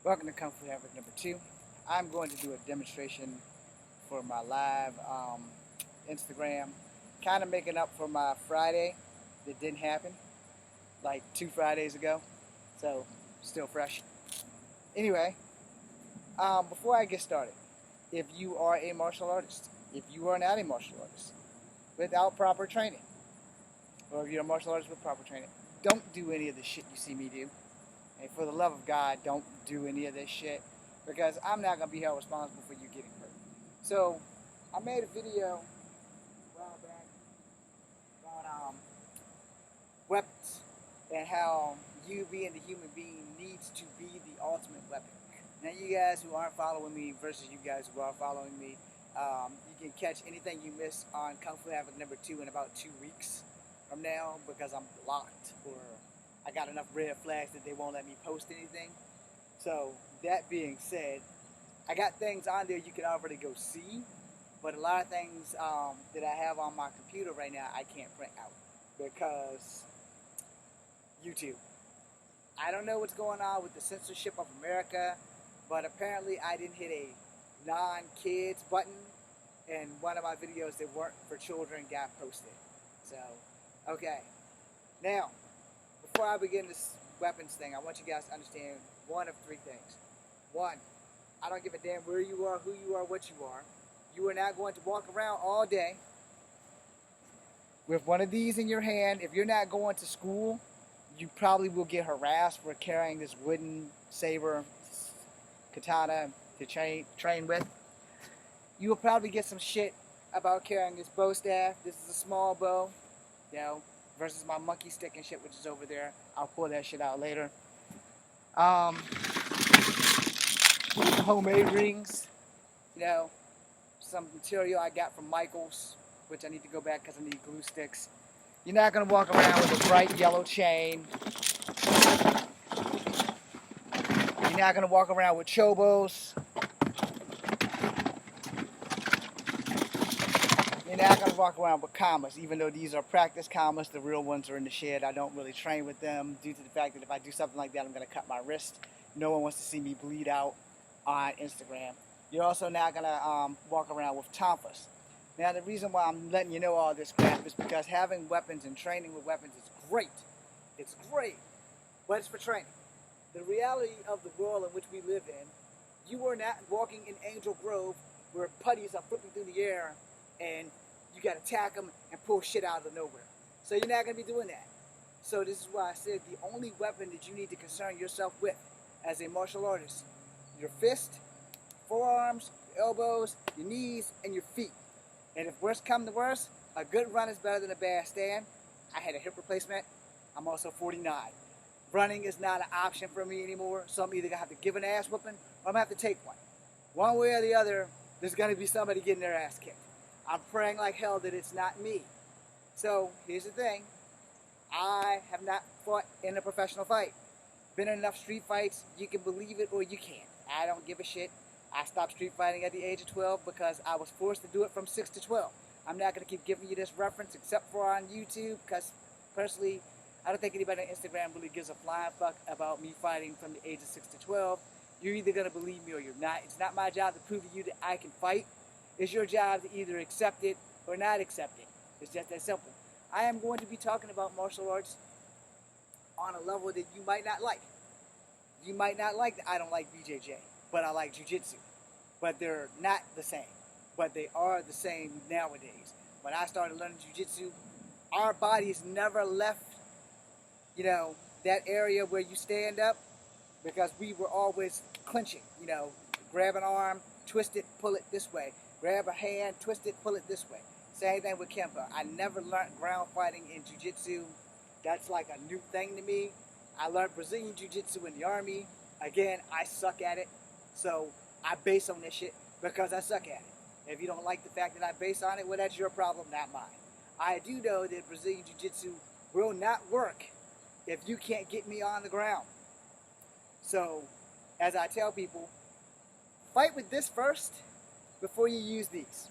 Welcome to Kung Fu Havoc number 2. I'm going to do a demonstration for my live Instagram, kind of making up for my Friday that didn't happen, like 2 Fridays ago, so still fresh. Anyway, before I get started, if you are a martial artist, if you are not a martial artist without proper training, or if you're a martial artist with proper training, don't do any of the shit you see me do. And for the love of God, don't do any of this shit because I'm not going to be held responsible for you getting hurt. So, I made a video a while back about weapons and how you being the human being needs to be the ultimate weapon. Now, you guys who aren't following me versus you guys who are following me, you can catch anything you miss on Kung Fu Havoc number 2 in about 2 weeks from now because I'm blocked or I got enough red flags that they won't let me post anything. So that being said, I got things on there you can already go see, but a lot of things that I have on my computer right now I can't print out because YouTube. I don't know what's going on with the censorship of America, but apparently I didn't hit a non-kids button and one of my videos that weren't for children got posted. So, okay. Now, before I begin this weapons thing, I want you guys to understand one of 3 things. 1, I don't give a damn where you are, who you are, what you are. You are not going to walk around all day with one of these in your hand. If you're not going to school, you probably will get harassed for carrying this wooden saber katana to train with. You will probably get some shit about carrying this bow staff. This is a small bow, you know, versus my monkey stick and shit, which is over there. I'll pull that shit out later. Homemade rings, you know, some material I got from Michael's, which I need to go back because I need glue sticks. You're not going to walk around with a bright yellow chain. You're not going to walk around with chobos. You're not going to walk around with commas, even though these are practice commas. The real ones are in the shed. I don't really train with them due to the fact that if I do something like that, I'm going to cut my wrist. No one wants to see me bleed out on Instagram. You're also not going to walk around with tonfas. Now, the reason why I'm letting you know all this crap is because having weapons and training with weapons is great. It's great, but it's for training. The reality of the world in which we live in, you are not walking in Angel Grove where putties are flipping through the air and you got to tack them and pull shit out of nowhere. So you're not going to be doing that. So this is why I said the only weapon that you need to concern yourself with as a martial artist, your fist, forearms, your elbows, your knees, and your feet. And if worst come to worst, a good run is better than a bad stand. I had a hip replacement. I'm also 49. Running is not an option for me anymore, so I'm either going to have to give an ass whooping or I'm going to have to take one. One way or the other, there's going to be somebody getting their ass kicked. I'm praying like hell that it's not me. So, here's the thing. I have not fought in a professional fight. Been in enough street fights, you can believe it or you can't. I don't give a shit. I stopped street fighting at the age of 12 because I was forced to do it from 6 to 12. I'm not going to keep giving you this reference except for on YouTube because, personally, I don't think anybody on Instagram really gives a flying fuck about me fighting from the age of 6 to 12. You're either going to believe me or you're not. It's not my job to prove to you that I can fight. It's your job to either accept it or not accept it. It's just that simple. I am going to be talking about martial arts on a level that you might not like. You might not like that I don't like BJJ, but I like jiu-jitsu. But they're not the same. But they are the same nowadays. When I started learning jiu-jitsu, our bodies never left, you know, that area where you stand up because we were always clinching, you know, grab an arm, twist it, pull it this way. Grab a hand, twist it, pull it this way. Same thing with Kempo. I never learned ground fighting in jiu-jitsu. That's like a new thing to me. I learned Brazilian jiu-jitsu in the army. Again, I suck at it. So I base on this shit because I suck at it. If you don't like the fact that I base on it, well, that's your problem, not mine. I do know that Brazilian jiu-jitsu will not work if you can't get me on the ground. So, as I tell people, fight with this first before you use these.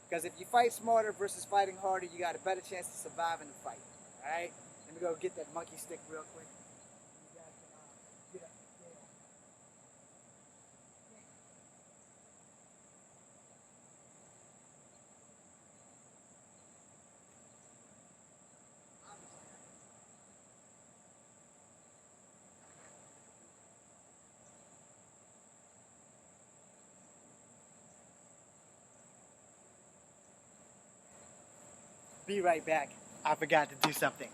Because if you fight smarter versus fighting harder, you got a better chance to survive in the fight. Alright? Let me go get that monkey stick real quick. You guys can get up. Yeah. Be right back. I forgot to do something.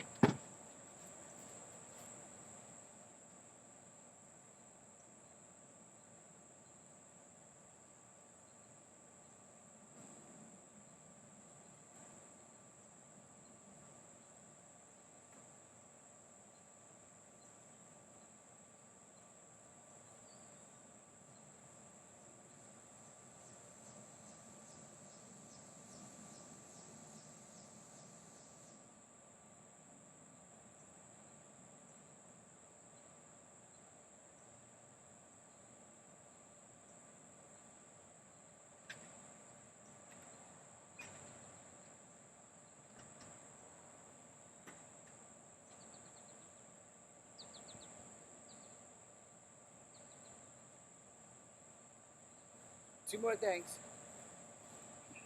Two more things.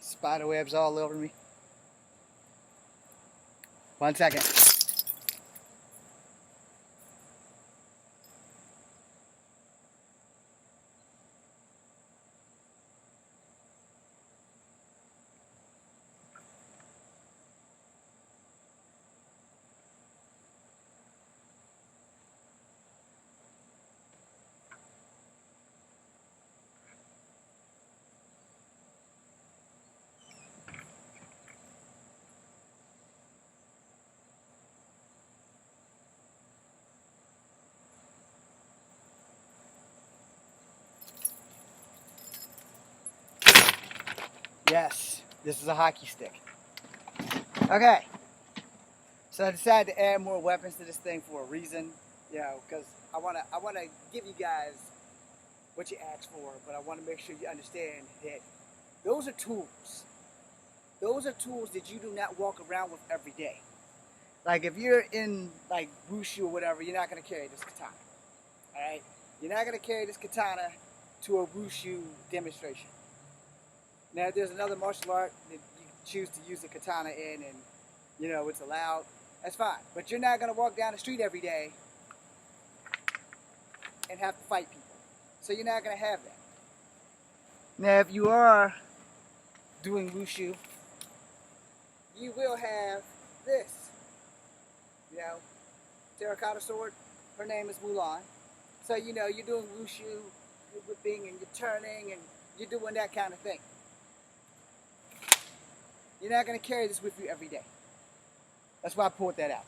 Spider webs all over me. 1 second. Yes, this is a hockey stick. Okay, so I decided to add more weapons to this thing for a reason, you know, because I wanna give you guys what you asked for, but I want to make sure you understand that those are tools. Those are tools that you do not walk around with every day. Like if you're in like wushu or whatever, you're not gonna carry this katana. All right, you're not gonna carry this katana to a wushu demonstration. Now, if there's another martial art that you choose to use the katana in and, you know, it's allowed, that's fine. But you're not going to walk down the street every day and have to fight people. So you're not going to have that. Now, if you are doing wushu, you will have this. You know, terracotta sword, her name is Mulan. So, you know, you're doing wushu, you're whipping and you're turning and you're doing that kind of thing. You're not going to carry this with you every day. That's why I pulled that out.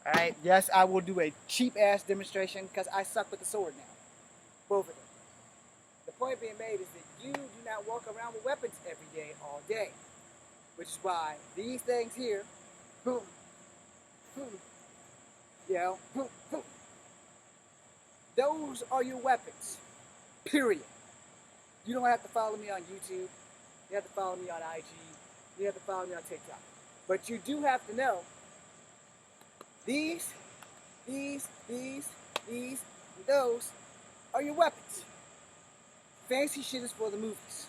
Alright, yes, I will do a cheap-ass demonstration because I suck with the sword now. Both of them. The point being made is that you do not walk around with weapons every day, all day. Which is why these things here, boom, boom, you know, boom, boom. Those are your weapons. Period. You don't have to follow me on YouTube. You have to follow me on IG. You have to follow me on TikTok. But you do have to know these, and those are your weapons. Fancy shit is for the movies.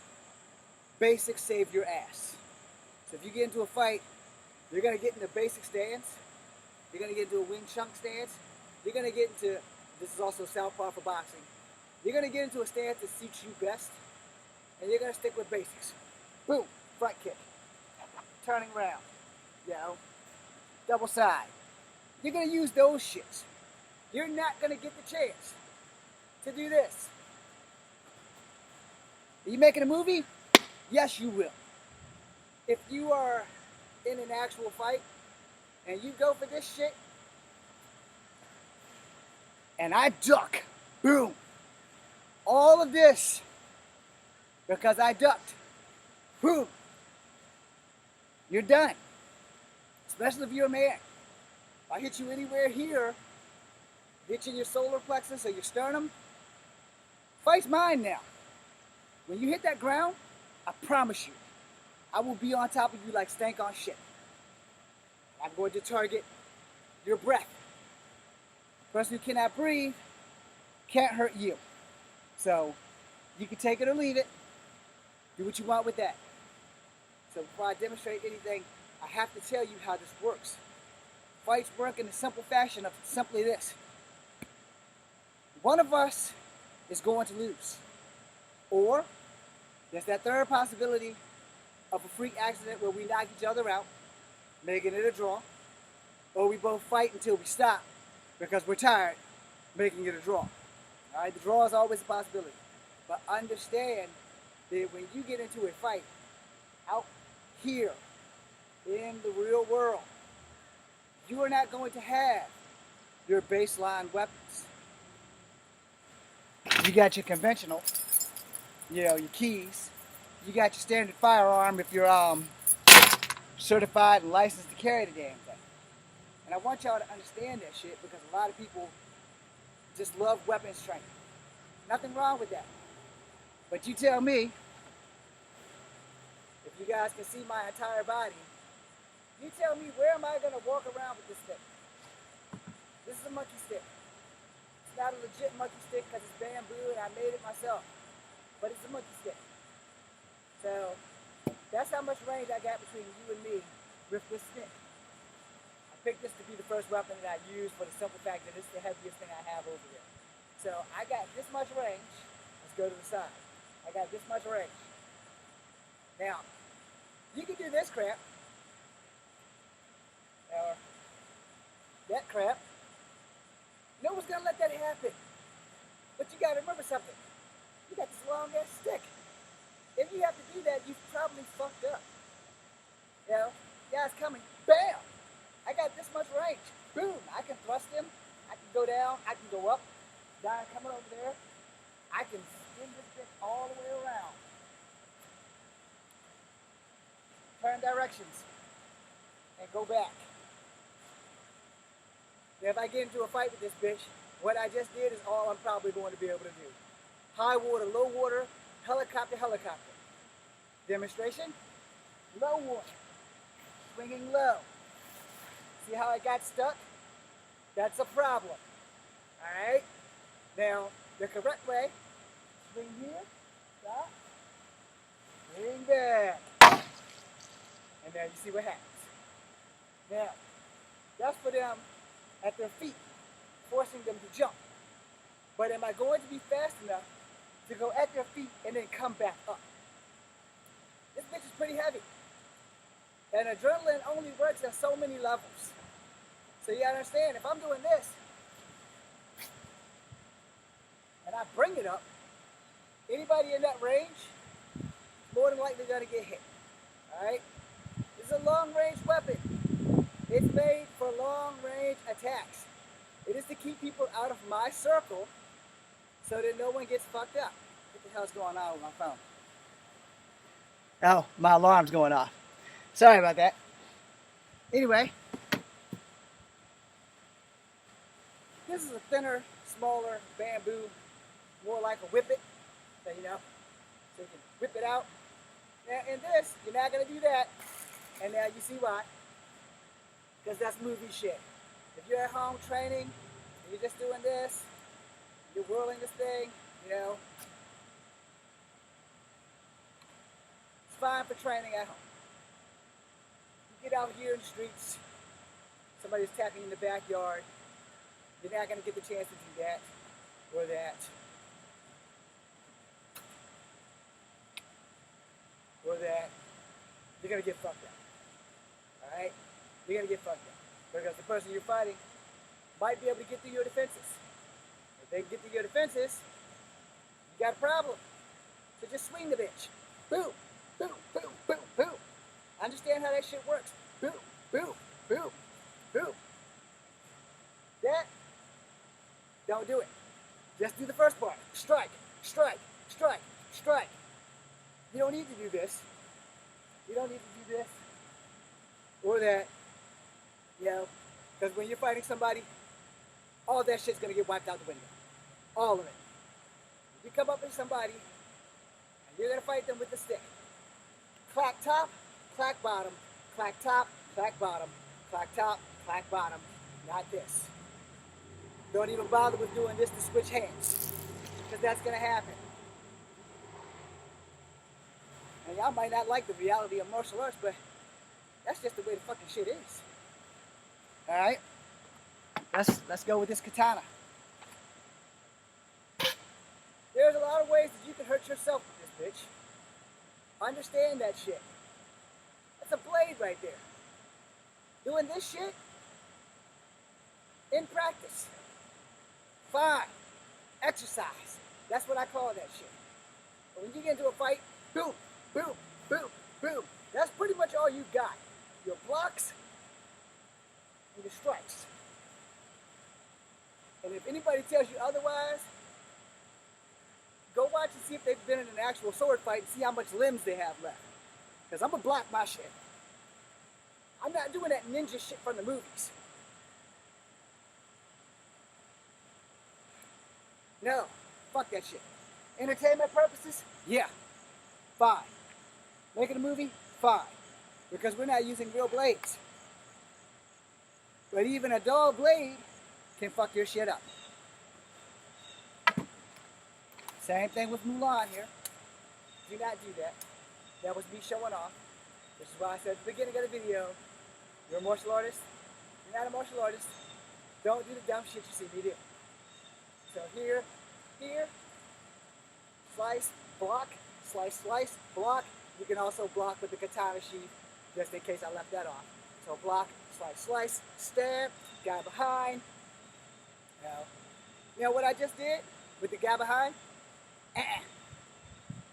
Basics save your ass. So if you get into a fight, you're going to get into basic stance. You're going to get into a Wing Chun stance. You're going to get into, this is also southpaw for boxing. You're going to get into a stance that suits you best. And you're going to stick with basics. Boom, front kick. Turning around, you know, double side. You're going to use those shits. You're not going to get the chance to do this. Are you making a movie? Yes, you will. If you are in an actual fight and you go for this shit and I duck, boom, all of this because I ducked, boom, you're done. Especially if you're a man. If I hit you anywhere here, hit you in your solar plexus or your sternum, fight's mine now. When you hit that ground, I promise you, I will be on top of you like stank on shit. I'm going to target your breath. The person who cannot breathe can't hurt you. So you can take it or leave it. Do what you want with that. So before I demonstrate anything, I have to tell you how this works. Fights work in a simple fashion of simply this. One of us is going to lose. Or there's that third possibility of a freak accident where we knock each other out. making it a draw, or we both fight until we stop because we're tired, making it a draw. All right, the draw is always a possibility. But understand that when you get into a fight out here in the real world, you are not going to have your baseline weapons. You got your conventional, your keys. You got your standard firearm if you're certified and licensed to carry the damn thing. And I want y'all to understand that shit because a lot of people just love weapons training. Nothing wrong with that. But you tell me, if you guys can see my entire body, you tell me where am I going to walk around with this thing? This is a monkey stick. It's not a legit monkey stick because it's bamboo and I made it myself. But it's a monkey stick. So that's how much range I got between you and me with this stick. I picked this to be the first weapon that I use for the simple fact that it's the heaviest thing I have over here. So I got this much range. Let's go to the side. I got this much range. Now, you can do this crap. Or that crap. No one's gonna let that happen. But you gotta remember something. You got this long ass stick. If you have to do that, you've probably fucked up. You know, guy's coming, bam! I got this much range. Boom! I can thrust him. I can go down. I can go up. Guy coming over there. I can spin this thing all the way around. Turn directions and go back. Now, if I get into a fight with this bitch, what I just did is all I'm probably going to be able to do. High water, low water, helicopter, helicopter. Demonstration, low water, swinging low. See how I got stuck? That's a problem. All right? Now, the correct way, swing here, stop, swing back. And now you see what happens. Now, that's for them at their feet, forcing them to jump. But am I going to be fast enough to go at their feet and then come back up? This bitch is pretty heavy. And adrenaline only works at so many levels. So you gotta understand, if I'm doing this, and I bring it up, anybody in that range, more than likely gonna get hit. Alright? This is a long-range weapon. It's made for long-range attacks. It is to keep people out of my circle so that no one gets fucked up. What the hell's going on with my phone? Oh, my alarm's going off. Sorry about that. Anyway, this is a thinner, smaller bamboo, more like a whippet, so you know, so you can whip it out. Now in this, you're not gonna do that, and now you see why. Because that's movie shit. If you're at home training, and you're just doing this, you're whirling this thing, you know, it's fine for training at home. You get out here in the streets, somebody's tapping in the backyard, you're not going to get the chance to do that or that. Or that. You're going to get fucked up. Alright? You're going to get fucked up. Because the person you're fighting might be able to get through your defenses. If they can get through your defenses, you got a problem. So just swing the bitch. Boom, boom, boom, boom, boom. Understand how that shit works. Boom, boom, boom, boom. That, don't do it. Just do the first part. Strike, strike, strike, strike. You don't need to do this. You don't need to do this. Or that. You know, because when you're fighting somebody, all that shit's going to get wiped out the window. All of it. If you come up with somebody, and you're going to fight them with the stick. Clack top, clack bottom, clack top, clack bottom, clack top, clack bottom. Not this. Don't even bother with doing this to switch hands. Because that's going to happen. And y'all might not like the reality of martial arts, but that's just the way the fucking shit is. Alright? Let's go with this katana. There's a lot of ways that you can hurt yourself with this bitch. Understand that shit. That's a blade right there. Doing this shit in practice. Fine. Exercise. That's what I call that shit. But when you get into a fight, boom, boom, boom, boom. That's pretty much all you got. Your blocks and your strikes. And if anybody tells you otherwise, go watch and see if they've been in an actual sword fight and see how much limbs they have left. Because I'm going to block my shit. I'm not doing that ninja shit from the movies. No, fuck that shit. Entertainment purposes? Yeah, fine. Making a movie? Fine. Because we're not using real blades. But even a dull blade can fuck your shit up. Same thing with Mulan here. Do not do that. That was me showing off. Which is why I said at the beginning of the video, you're a martial artist. You're not a martial artist. Don't do the dumb shit you see me do. So here, slice, block, slice, slice, block. You can also block with the katana sheath, just in case I left that off. So block, slice, slice, stab, guy behind. Now, you know what I just did with the guy behind?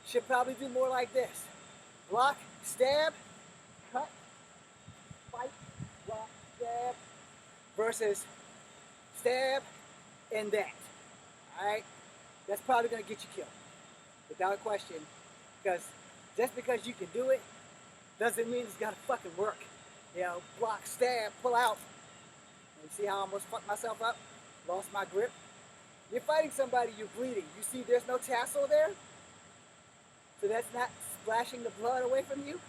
Should probably do more like this. Block, stab, cut, fight, block, stab, versus stab and that. Alright? That's probably going to get you killed. Without a question. Because just because you can do it, doesn't mean it's got to fucking work. You know, block, stab, pull out. You see how I almost fucked myself up? Lost my grip. You're fighting somebody, you're bleeding. You see there's no tassel there? So that's not splashing the blood away from you?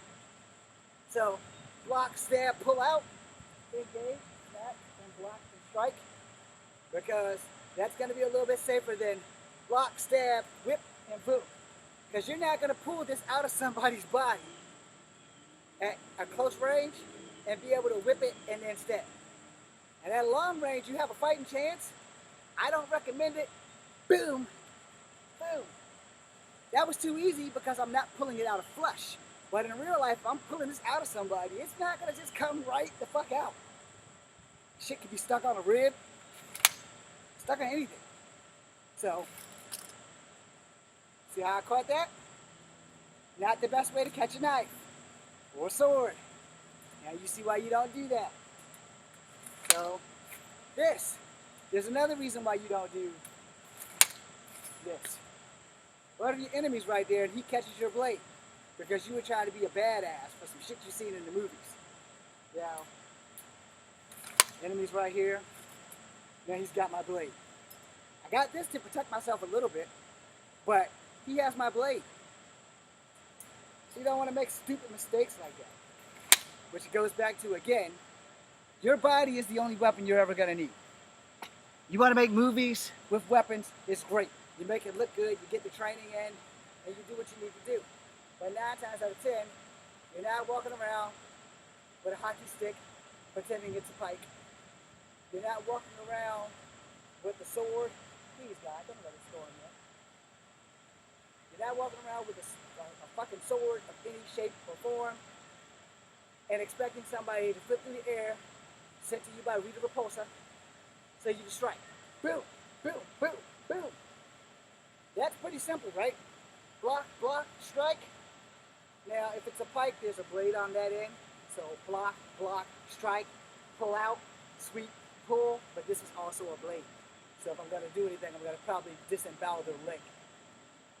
So, block, stab, pull out, engage, snap, and block and strike. Because that's going to be a little bit safer than block, stab, whip, and boom. Because you're not going to pull this out of somebody's body at a close range and be able to whip it and then stab. And at long range, you have a fighting chance. I don't recommend it. Boom, boom. That was too easy because I'm not pulling it out of flesh. But in real life, if I'm pulling this out of somebody, it's not going to just come right the fuck out. Shit can be stuck on a rib, stuck on anything. So, see how I caught that? Not the best way to catch a knife or a sword. Now you see why you don't do that. So, there's another reason why you don't do this. One of your enemies right there, and he catches your blade because you were trying to be a badass for some shit you've seen in the movies. Now, enemy's right here. Now he's got my blade. I got this to protect myself a little bit, but he has my blade. So you don't want to make stupid mistakes like that. Which goes back to, again, your body is the only weapon you're ever going to need. You want to make movies with weapons, it's great. You make it look good, you get the training in, and you do what you need to do. But 9 times out of 10, you're not walking around with a hockey stick pretending it's a pike. You're not walking around with a sword. Please, God, don't let it storm yet. You're not walking around with a fucking sword of any shape or form and expecting somebody to flip through the air, sent to you by Rita Repulsa, so you can strike. Boom, boom, boom, boom. That's pretty simple, right? Block, block, strike. Now, if it's a pike, there's a blade on that end. So block, block, strike, pull out, sweep, pull. But this is also a blade. So if I'm going to do anything, I'm going to probably disembowel the leg.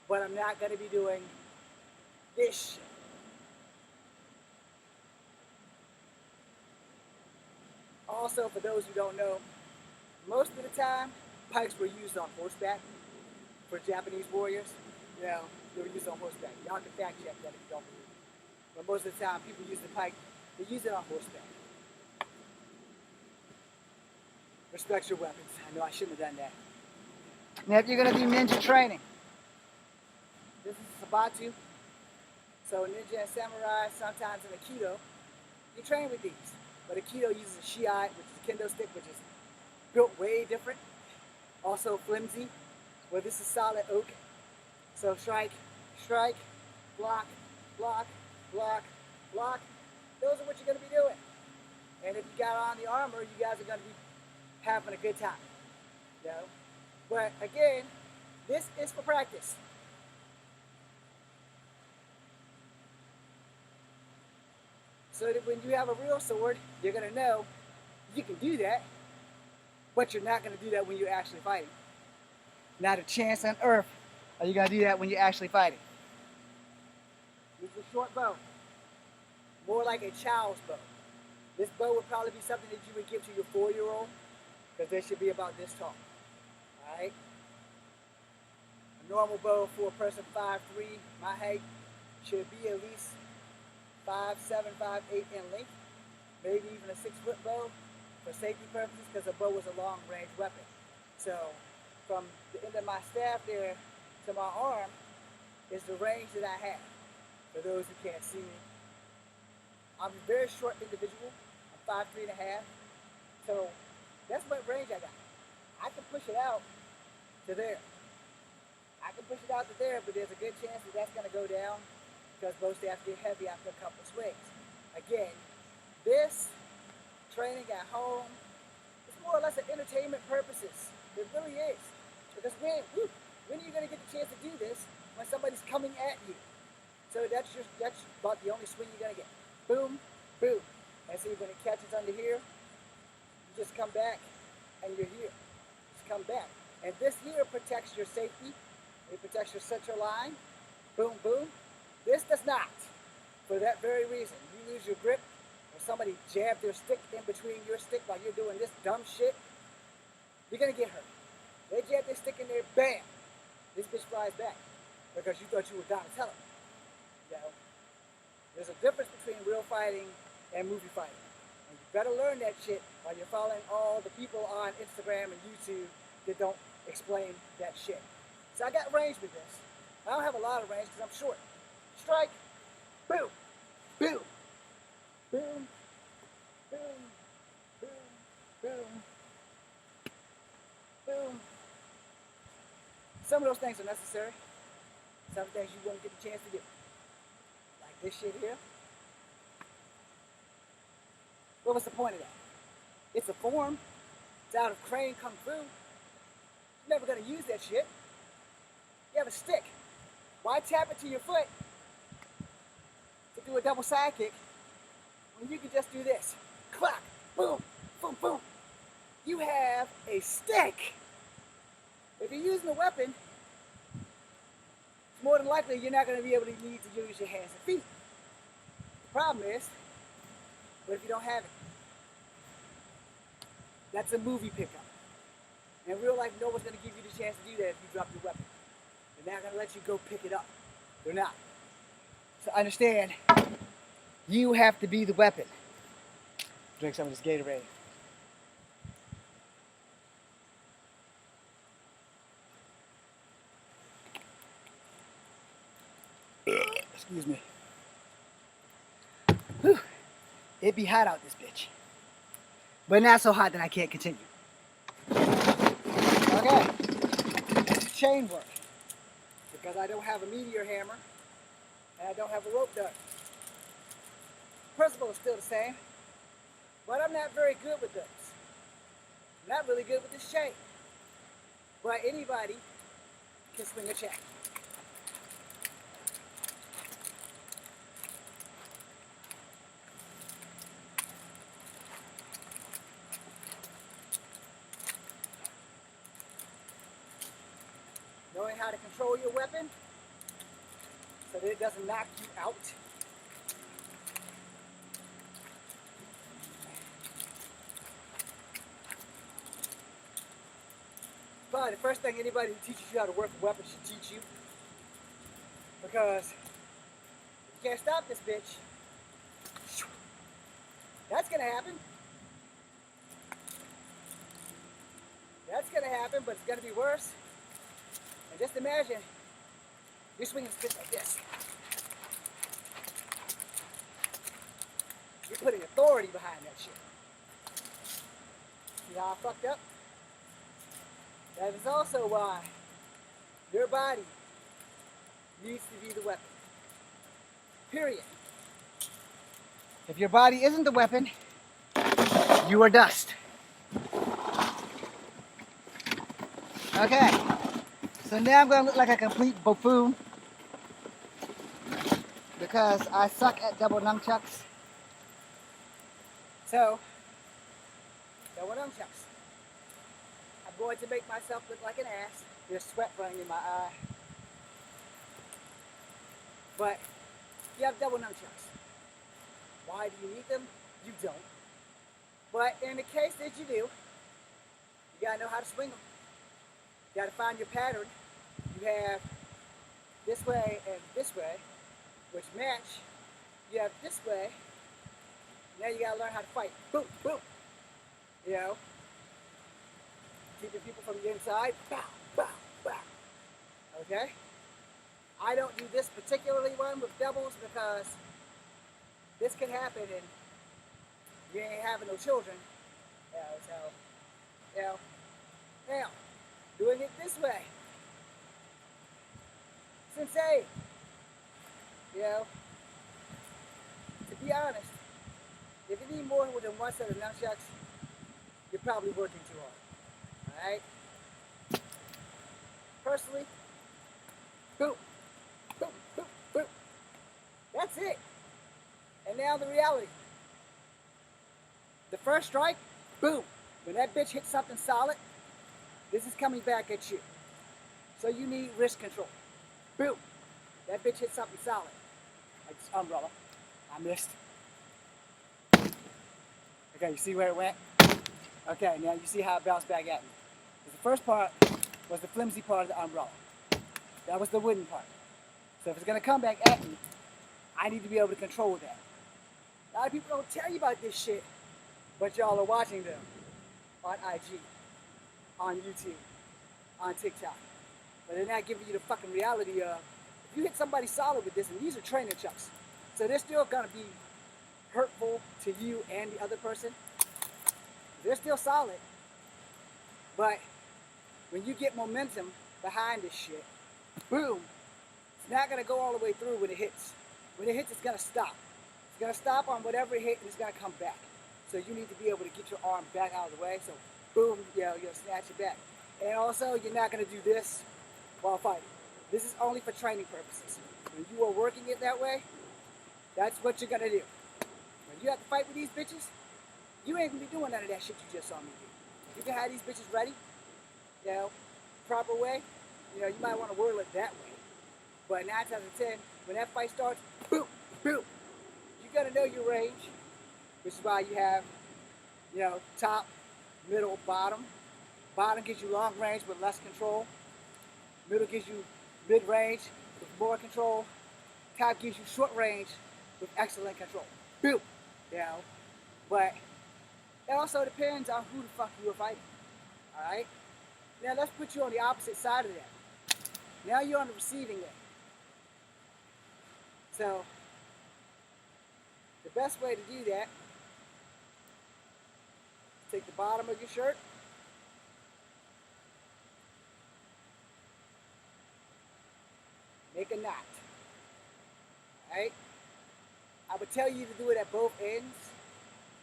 But I'm not going to be doing this shit. Also, for those who don't know, most of the time, pikes were used on horseback for Japanese warriors. You know, they were used on horseback. Y'all can fact check that if you don't believe it. But most of the time, people use the pike, they use it on horseback. Respect your weapons. I know I shouldn't have done that. Now, if you're going to do ninja training, this is Sabatu. So ninja and samurai, sometimes in Aikido, you train with these. But Aikido uses a shiai, which is a kendo stick, which is built way different. Also flimsy, where this is solid oak. So strike, strike, block, block, block, block. Those are what you're going to be doing. And if you got on the armor, you guys are going to be having a good time. You know? But again, this is for practice. So that when you have a real sword, you're going to know you can do that, but you're not going to do that when you're actually fighting. Not a chance on earth are you going to do that when you're actually fighting. This is a short bow. More like a child's bow. This bow would probably be something that you would give to your 4-year-old, because they should be about this tall. Alright? A normal bow for a person 5'3", my height, should be at least 5'7", 5'8" in length. Maybe even a 6-foot bow for safety purposes, because a bow is a long-range weapon. So from the end of my staff there to my arm is the range that I have. For those who can't see me, I'm a very short individual. I'm 5'3.5". So that's what range I got. I can push it out to there. I can push it out to there, but there's a good chance that that's going to go down because bow staffs get heavy after a couple of swings. Again, this training at home is more or less for entertainment purposes. It really is. Because when are you going to get the chance to do this when somebody's coming at you? So that's about the only swing you're going to get. Boom, boom. And see, when it catches under here, you just come back and you're here. Just come back. And this here protects your safety. It protects your center line. Boom, boom. This does not. For that very reason. You lose your grip, or somebody jabbed their stick in between your stick while you're doing this dumb shit, you're going to get hurt. They jab their stick in there, bam. This bitch flies back because you thought you were Donatello. You know? There's a difference between real fighting and movie fighting. And you better learn that shit while you're following all the people on Instagram and YouTube that don't explain that shit. So I got range with this. I don't have a lot of range because I'm short. Strike, boom, boom, boom, boom, boom, boom, boom. Some of those things are necessary. Some things you won't get the chance to do. Like this shit here. What was the point of that? It's a form. It's out of Crane Kung Fu. You're never going to use that shit. You have a stick. Why tap it to your foot to do a double side kick when you can just do this? Clack, boom, boom, boom. You have a stick. If you're using a weapon, it's more than likely you're not going to be able to need to use your hands and feet. The problem is, what if you don't have it? That's a movie pickup. In real life, no one's going to give you the chance to do that if you drop your weapon. They're not going to let you go pick it up. They're not. So understand, you have to be the weapon. Drink some of this Gatorade. Excuse me. Whew. It be hot out this bitch. But not so hot that I can't continue. Okay. Chain work. Because I don't have a meteor hammer and I don't have a rope dart. Principle is still the same, but I'm not very good with those. I'm not really good with this chain. But anybody can swing a chain. Knowing how to control your weapon so that it doesn't knock you out. Probably the first thing anybody who teaches you how to work a weapon should teach you. Because you can't stop this bitch. That's going to happen. That's going to happen, but it's going to be worse. And just imagine, you're swinging this bitch like this. You're putting authority behind that shit. See how I fucked up? That is also why your body needs to be the weapon. Period. If your body isn't the weapon, you are dust. Okay, so now I'm going to look like a complete buffoon because I suck at double nunchucks. So, double nunchucks. I'm going to make myself look like an ass. There's sweat running in my eye. But you have double nunchucks. Why do you need them? You don't. But in the case that you do, you gotta know how to swing them. You gotta find your pattern. You have this way and this way, which match. You have this way. Now you gotta learn how to fight. Boom, boom. You know, keeping people from the inside. Bow, bow, bow. Okay? I don't do this particularly one with doubles because this can happen and you ain't having no children. Now, doing it this way. Sensei, to be honest, if you need more than one set of nunchucks, you're probably working too hard. Alright? Personally, boom, boom, boom, boom. That's it. And now the reality. The first strike, boom. When that bitch hits something solid, this is coming back at you. So you need wrist control. Boom. That bitch hit something solid. Like this umbrella. I missed. Okay, you see where it went? Okay, now you see how it bounced back at me. The first part was the flimsy part of the umbrella. That was the wooden part. So if it's gonna come back at me, I need to be able to control that. A lot of people don't tell you about this shit, but y'all are watching them on IG, on YouTube, on TikTok. But they're not giving you the fucking reality of, if you hit somebody solid with this, and these are trainer chucks, so they're still gonna be hurtful to you and the other person. They're still solid, but when you get momentum behind this shit, boom, it's not gonna go all the way through when it hits. When it hits, it's gonna stop. It's gonna stop on whatever it hit, and it's gonna come back. So you need to be able to get your arm back out of the way. So boom, you'll snatch it back. And also, you're not gonna do this while fighting. This is only for training purposes. When you are working it that way, that's what you're gonna do. When you have to fight with these bitches, you ain't gonna be doing none of that shit you just saw me do. You can have these bitches ready, proper way. You might want to whirl it that way. But 9 times out of 10, when that fight starts, boom, boom, you gotta know your range, which is why you have, top, middle, bottom. Bottom gives you long range with less control. Middle gives you mid range with more control. Top gives you short range with excellent control. Boom, But it also depends on who the fuck you are fighting. All right. Now let's put you on the opposite side of that. Now you're on the receiving end. So the best way to do that is take the bottom of your shirt, make a knot. Alright? I would tell you to do it at both ends,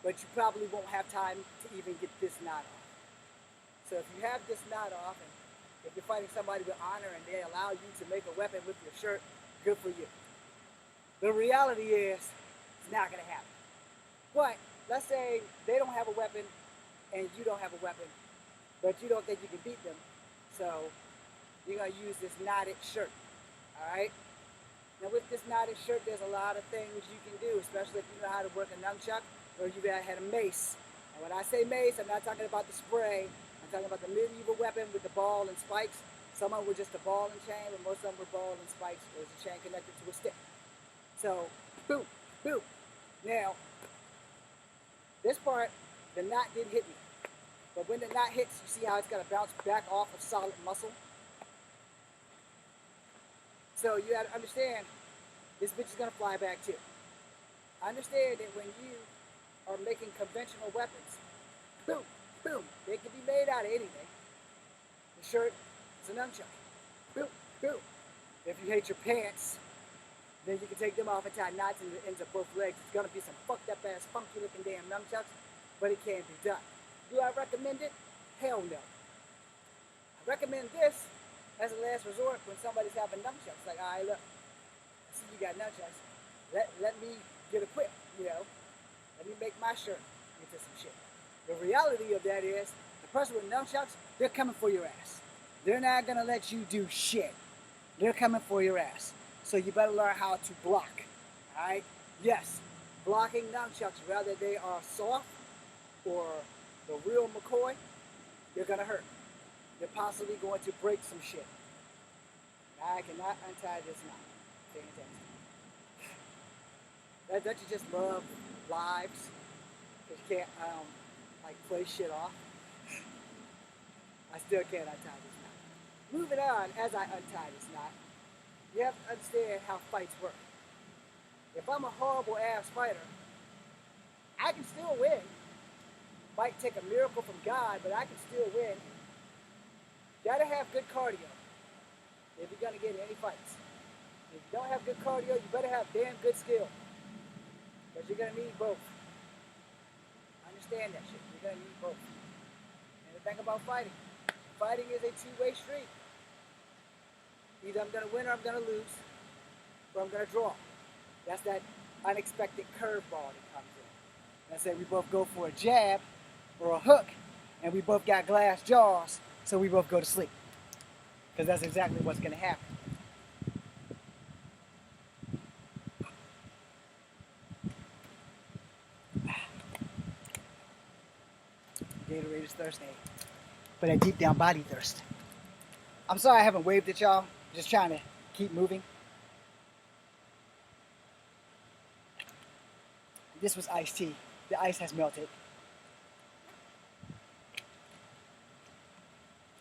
but you probably won't have time to even get this knot off. So if you have this knot off, and if you're fighting somebody with honor and they allow you to make a weapon with your shirt, good for you. The reality is, it's not going to happen. But let's say they don't have a weapon and you don't have a weapon, but you don't think you can beat them, so you're going to use this knotted shirt. Alright? Now with this knotted shirt, there's a lot of things you can do, especially if you know how to work a nunchuck or you've had a mace. And when I say mace, I'm not talking about the spray. I'm talking about the medieval weapon with the ball and spikes. Some of them were just a ball and chain, but most of them were ball and spikes. There was a chain connected to a stick. So, boom, boom. Now, this part, the knot didn't hit me. But when the knot hits, you see how it's got to bounce back off of solid muscle? So you have to understand, this bitch is going to fly back too. Understand that when you are making conventional weapons, boom, boom, they can be made out of anything. The shirt is a nunchuck. Boom, boom. If you hate your pants, then you can take them off and tie knots in the ends of both legs. It's going to be some fucked up ass funky looking damn nunchucks. but it can be done. Do I recommend it? Hell no. I recommend this as a last resort when somebody's having nunchucks. Like, all right, look, I see you got nunchucks. Let me get equipped, you know. Let me make my shirt into some shit. The reality of that is, the person with nunchucks, they're coming for your ass. They're not gonna let you do shit. They're coming for your ass. So you better learn how to block. Alright? Yes, blocking nunchucks, whether they are soft or the real McCoy, they're gonna hurt. They're possibly going to break some shit. I cannot untie this knot. Fantastic. Don't you just love lives? Because you can't like play shit off. I still can't untie this knot. Moving on, as I untie this knot, you have to understand how fights work. If I'm a horrible ass fighter, I can still win. Might take a miracle from God, but I can still win. Gotta have good cardio if you're gonna get in any fights. If you don't have good cardio, you better have damn good skill. Because you're gonna need both. Understand that shit. You're gonna need both. And the thing about fighting is a two-way street. Either I'm gonna win or I'm gonna lose, or I'm gonna draw. That's that unexpected curveball that comes in. Let's say we both go for a jab or a hook, and we both got glass jaws, so we both go to sleep. Because that's exactly what's gonna happen. Gatorade is thirsty. But that deep down body thirst. I'm sorry I haven't waved at y'all. Just trying to keep moving. This was iced tea. The ice has melted.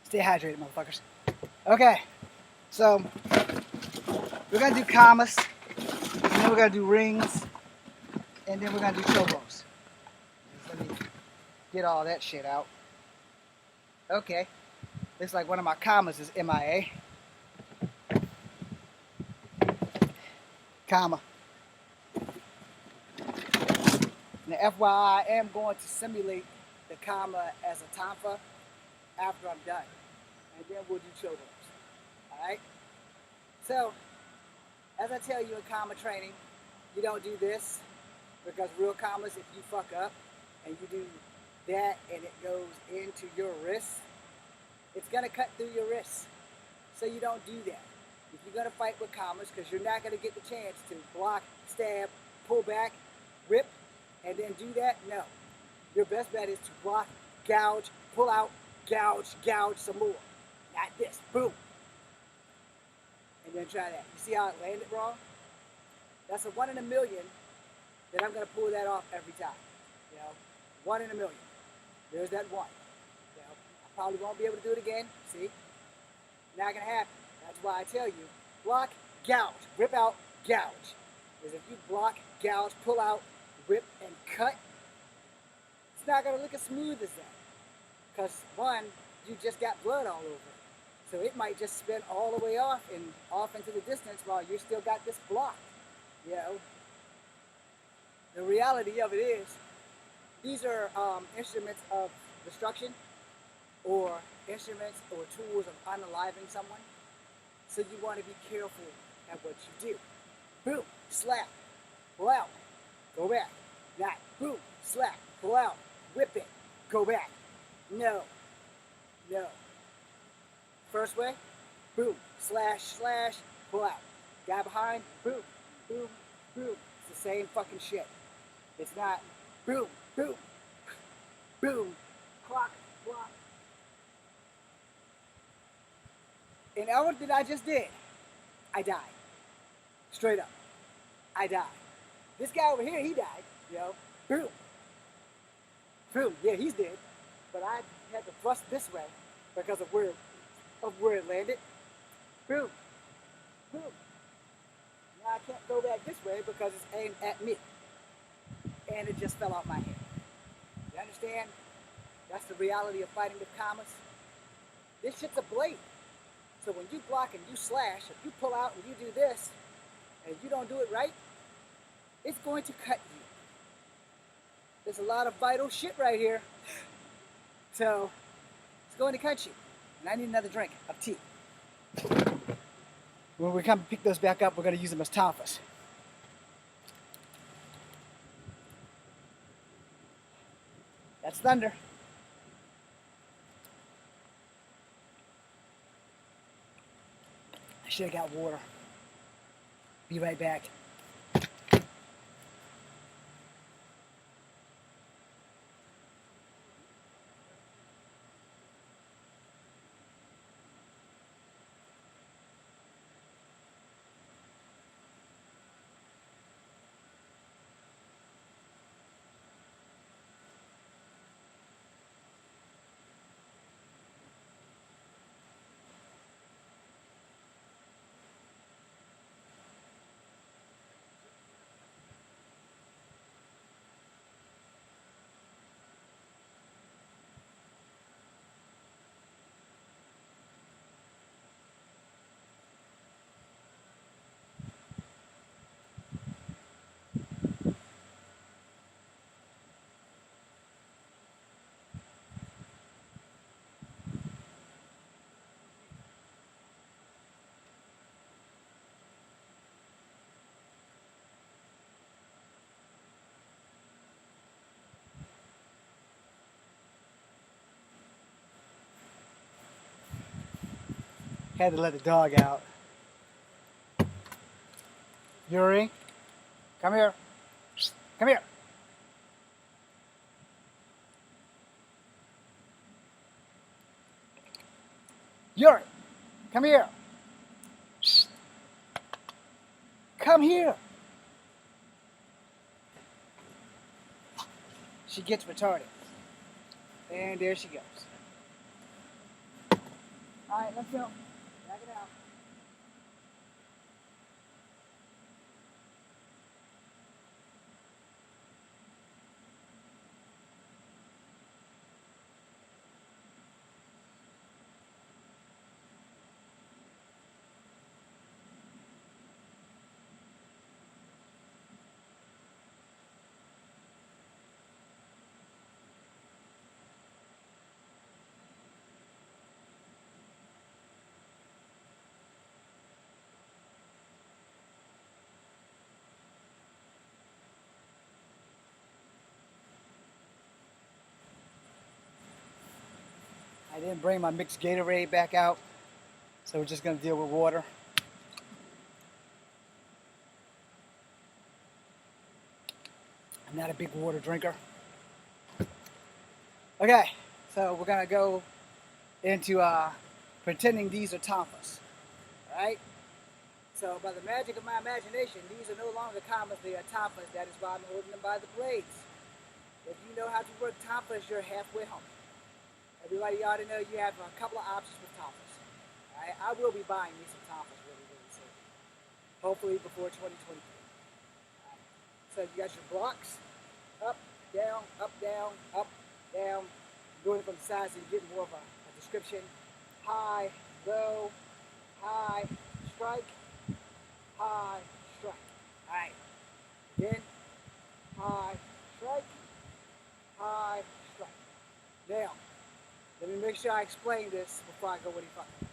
Stay hydrated, motherfuckers. Okay, so we're gonna do kamas, and then we're gonna do rings, and then we're gonna do chobos. Let me get all that shit out. Okay, looks like one of my kamas is MIA. Kama. Now, FYI, I am going to simulate the kama as a tanfa after I'm done. And then we'll do chobos. Alright? So, as I tell you in kama training, you don't do this, because real kamas, if you fuck up and you do that and it goes into your wrist, it's going to cut through your wrist. So you don't do that. If you're going to fight with kamas, because you're not going to get the chance to block, stab, pull back, rip, and then do that, no. Your best bet is to block, gouge, pull out, gouge some more. Not this. Boom. And then try that. You see how it landed wrong? That's a 1 in a million that I'm going to pull that off every time. You know, 1 in a million. There's that one. You know, I probably won't be able to do it again. See? Not going to happen. That's why I tell you, block, gouge, rip out, gouge. Because if you block, gouge, pull out, rip, and cut, it's not going to look as smooth as that. Because one, you just got blood all over it. So it might just spin all the way off and off into the distance while you still got this block. You know? The reality of it is, these are instruments of destruction or instruments or tools of unaliving someone. So you want to be careful at what you do. Boom, slap, pull out, go back. Not boom, slap, pull out, whip it, go back. No. First way, boom, slash, pull out. Guy behind, boom, boom, boom. It's the same fucking shit. It's not boom, boom, boom, clock. In all that I just did, I died. Straight up. I died. This guy over here, he died. You know, boom. Boom, yeah, he's dead. But I had to thrust this way because of where it landed. Boom. Boom. Now I can't go back this way because it's aimed at me. And it just fell out my hand. You understand? That's the reality of fighting with kamas. This shit's a blade. So when you block and you slash, if you pull out and you do this, and you don't do it right, it's going to cut you. There's a lot of vital shit right here. So, let's go in the country. And I need another drink of tea. When we come pick those back up, we're going to use them as tonfas. That's thunder. I should have got water. Be right back. Had to let the dog out. Yuri, come here. Come here. Yuri, come here. Come here. She gets retarded. And there she goes. All right, let's go. Back it out. I didn't bring my mixed Gatorade back out, so we're just going to deal with water. I'm not a big water drinker. Okay, so we're going to go into pretending these are tonfas, right? So by the magic of my imagination, these are no longer commas, they are tonfas. That is why I'm holding them by the blades. If you know how to work tonfas, you're halfway home. Everybody ought to know you have a couple of options with tonfas. Right? I will be buying me some tonfas really, really soon. Hopefully before 2023. Right. So you got your blocks, up, down, up, down, up, down. Doing it from the side so you get more of a description. High, low, high, strike, high, strike. Alright. Again, high, strike, high, strike. Now, let me make sure I explain this before I go any further.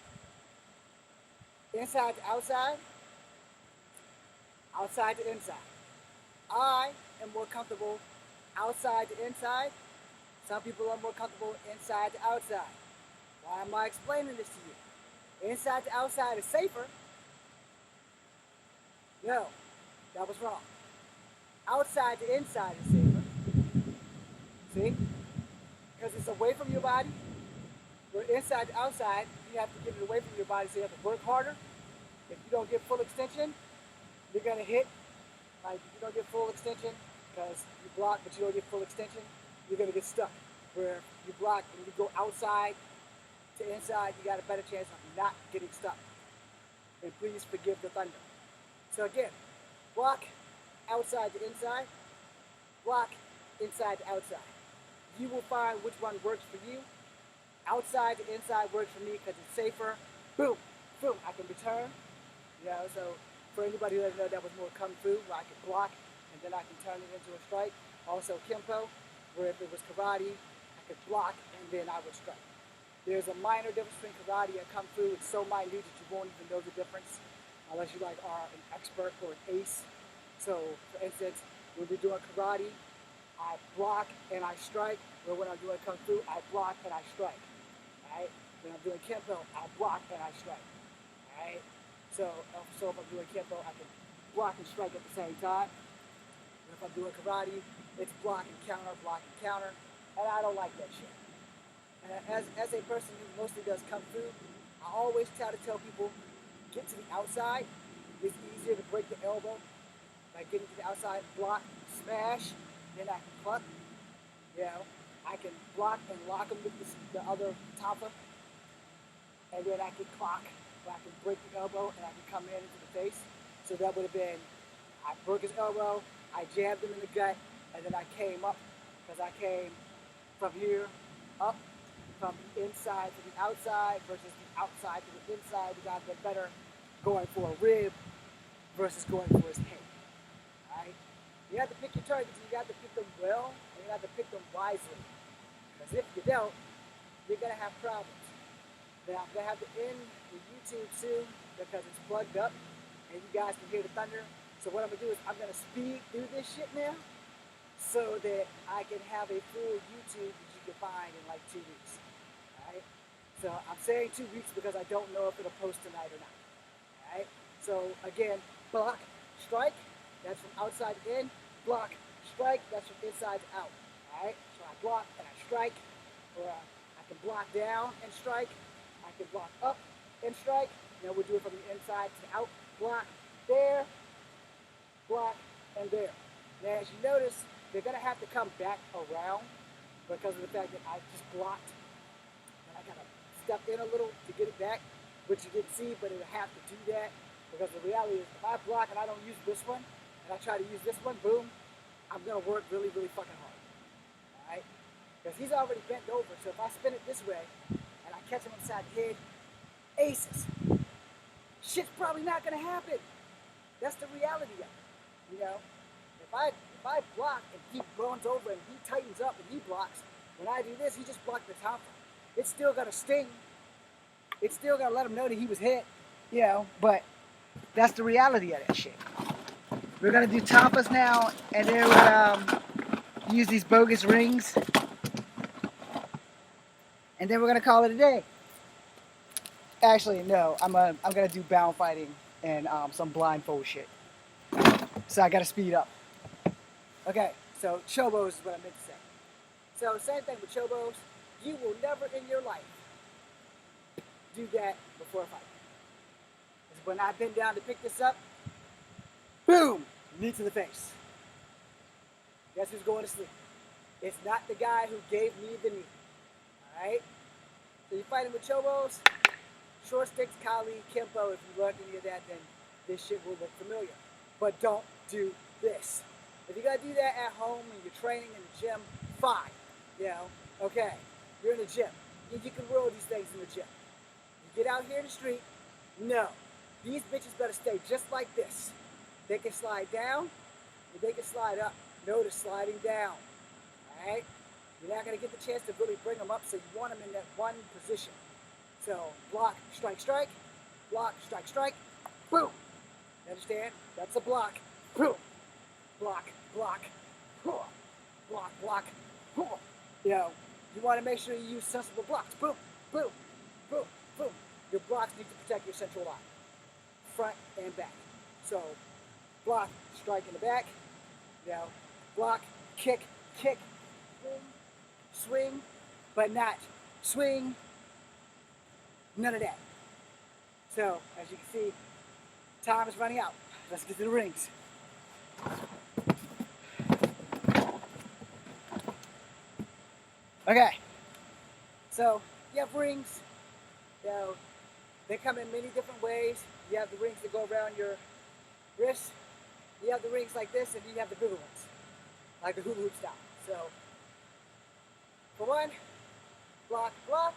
Inside to outside, outside to inside. I am more comfortable outside to inside. Some people are more comfortable inside to outside. Why am I explaining this to you? Inside to outside is safer. No, that was wrong. Outside to inside is safer. See? Because it's away from your body. Where inside to outside, you have to get it away from your body, so you have to work harder. If you don't get full extension, you're going to hit. Like, if you don't get full extension, because you block but you don't get full extension, you're going to get stuck. Where you block and you go outside to inside, you got a better chance of not getting stuck. And please forgive the thunder. So again, block outside to inside, block inside to outside. You will find which one works for you. Outside to inside works for me because it's safer. Boom, boom, I can return. You know, so for anybody who doesn't know, that was more kung fu, where I can block and then I can turn it into a strike. Also Kimpo, where if it was karate, I could block and then I would strike. There's a minor difference between karate and kung fu. It's so minute that you won't even know the difference unless you like are an expert or an ace. So, for instance, when we're doing karate, I block and I strike. Where when I'm doing kung fu, I block and I strike. Right? When I'm doing kempo, I block and I strike. Right? So if I'm doing kempo, I can block and strike at the same time. And if I'm doing karate, it's block and counter, and I don't like that shit. And as a person who mostly does kung fu, I always try to tell people, get to the outside. It's easier to break the elbow by getting to the outside, block, smash, then I can cut. You know, I can block and lock him with the other topper, and then I can clock, where I can break the elbow and I can come in into the face. So that would have been, I broke his elbow, I jabbed him in the gut, and then I came up, because I came from here up, from the inside to the outside versus the outside to the inside. We got to get better going for a rib versus going for his head. Right? You have to pick your targets. You got to pick them well, and you have to pick them wisely. Because if you don't, you're going to have problems. Now, I'm going to have to end the YouTube soon because it's plugged up, and you guys can hear the thunder. So what I'm going to do is I'm going to speed through this shit now so that I can have a full YouTube that you can find in like 2 weeks. Alright? So I'm saying 2 weeks because I don't know if it'll post tonight or not. Alright? So again, block, strike, that's from outside in. Block, strike, that's from inside to out. Alright? So I block and I strike, or I can block down and strike. I can block up and strike. Now we'll do it from the inside to the out. Block there, block, and there. Now as you notice, they're going to have to come back around because of the fact that I just blocked. And I kind of stepped in a little to get it back, which you didn't see, but it'll have to do that because the reality is if I block and I don't use this one, and I try to use this one, boom, I'm going to work really, really fucking hard. Alright? Because he's already bent over, so if I spin it this way and I catch him upside the head, aces. Shit's probably not going to happen. That's the reality of it. You know? If I block and he runs over and he tightens up and he blocks, when I do this, he just blocked the top. It's still gonna sting. It's still gonna let him know that he was hit, you know, but that's the reality of that shit. We're gonna do tapas now, and then we'll use these bogus rings, and then we're gonna call it a day. Actually, no, I'm gonna do bound fighting and some blindfold shit. So I gotta speed up. Okay, so chobos is what I meant to say. So same thing with chobos. You will never in your life do that before a fight. Because when I bend down to pick this up, boom, knee to the face. Guess who's going to sleep? It's not the guy who gave me the knee. Alright? So you're fighting with chobos, short sticks, kali, kempo. If you learned any of that, then this shit will look familiar. But don't do this. If you're going to do that at home and you're training in the gym, fine. You know, okay, you're in the gym. You can roll these things in the gym. You get out here in the street, no. These bitches better stay just like this. They can slide down and they can slide up. No, they're sliding down. Alright? You're not going to get the chance to really bring them up, so you want them in that one position. So, block, strike, strike. Block, strike, strike. Boom. You understand? That's a block. Boom. Block, block, block, block, block. You know, you want to make sure you use sensible blocks. Boom, boom, boom, boom. Your blocks need to protect your central line, front and back. So, block, strike in the back. You know, block, kick, kick, boom, swing, but not swing. None of that. So, as you can see, time is running out. Let's get to the rings. Okay, so you have rings. You know, they come in many different ways. You have the rings that go around your wrist. You have the rings like this, and you have the bigger ones, like the hula hoop style. So, for one, block, block,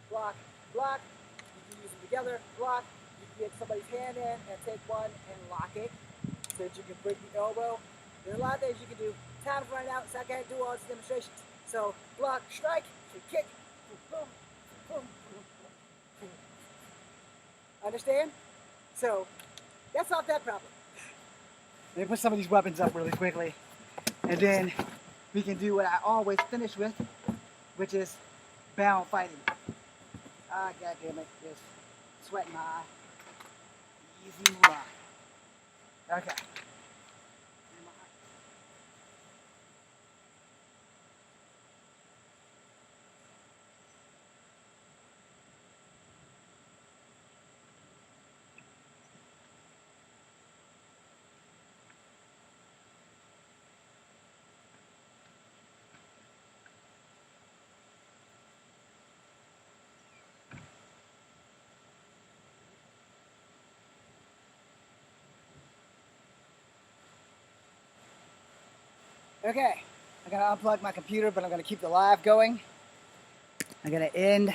block, block. You can use them together. Block. You can get somebody's hand in and take one and lock it so that you can break the elbow. There's a lot of things you can do. Time's running out, so I can't do all these demonstrations. So block, strike, kick, boom, boom, boom, boom. Understand? So that solved that problem. Let me put some of these weapons up really quickly, and then we can do what I always finish with, which is bound fighting. Ah, God damn it, just sweating my eye. Easy run. Okay. Okay, I'm gonna unplug my computer, but I'm gonna keep the live going. I'm gonna end